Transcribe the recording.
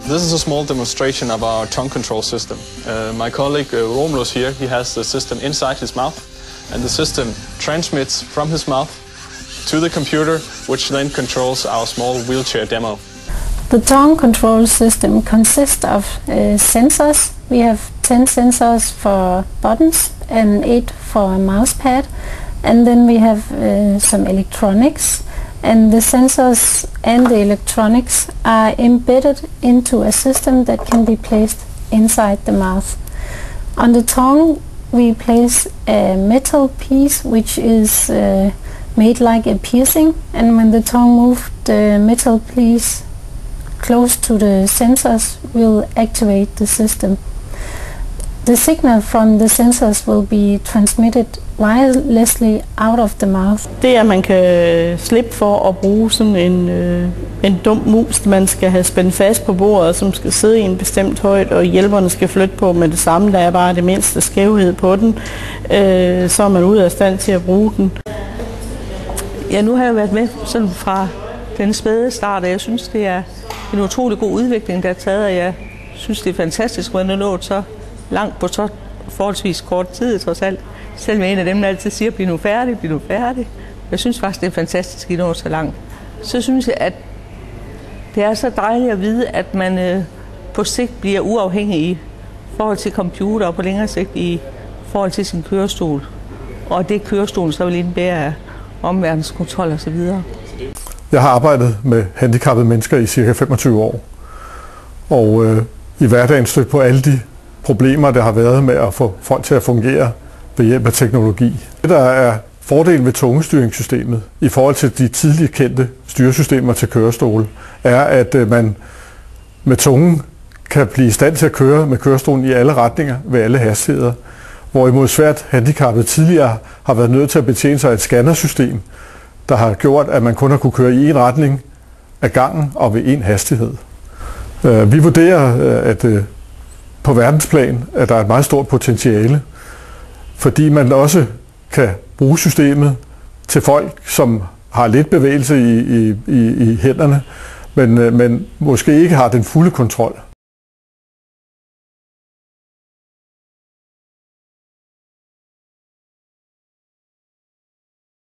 This is a small demonstration of our tongue control system. My colleague Romulus here, he has the system inside his mouth, and the system transmits from his mouth to the computer, which then controls our small wheelchair demo. The tongue control system consists of sensors. We have 10 sensors for buttons and 8 for a mouse pad, and then we have some electronics. And the sensors and the electronics are embedded into a system that can be placed inside the mouth. On the tongue we place a metal piece which is made like a piercing, and when the tongue moves, the metal piece close to the sensors will activate the system. The signal from the sensors will be transmitted wirelessly out of the mouth. Det er, at man kan slippe for at bruge sådan en dum mus, man skal have spændt fast på bordet, som skal sidde i en bestemt højde, og hjælperne skal flytte på med det samme. Der er bare det mindste skævhed på den, så er man ude af stand til at bruge den. Ja, nu har jeg været med sådan fra den spæde start, og jeg synes, det er en utrolig god udvikling, der er taget, og jeg synes, det er fantastisk, at man er nået så langt på så forholdsvis kort tid, trods alt. Selv med en af dem, der altid siger, bliv nu færdig, bliv nu færdig. Jeg synes faktisk, det er fantastisk, at I når så langt. Så synes jeg, at det er så dejligt at vide, at man på sigt bliver uafhængig i forhold til computer, og på længere sigt i forhold til sin kørestol. Og det kørestolen så vil indebære omverdenskontrol og så videre. Jeg har arbejdet med handicappede mennesker i cirka 25 år. Og i hverdagen stødt på alle de problemer, der har været med at få folk til at fungere ved hjælp af teknologi. Det, der er fordelen ved tungestyringssystemet i forhold til de tidligere kendte styresystemer til kørestole, er, at man med tungen kan blive i stand til at køre med kørestolen i alle retninger ved alle hastigheder, hvorimod svært handicappede tidligere har været nødt til at betjene sig af et scannersystem, der har gjort, at man kun har kunne køre i en retning af gangen og ved en hastighed. Vi vurderer, at på verdensplan, at der er et meget stort potentiale, fordi man også kan bruge systemet til folk, som har lidt bevægelse i hænderne, men måske ikke har den fulde kontrol.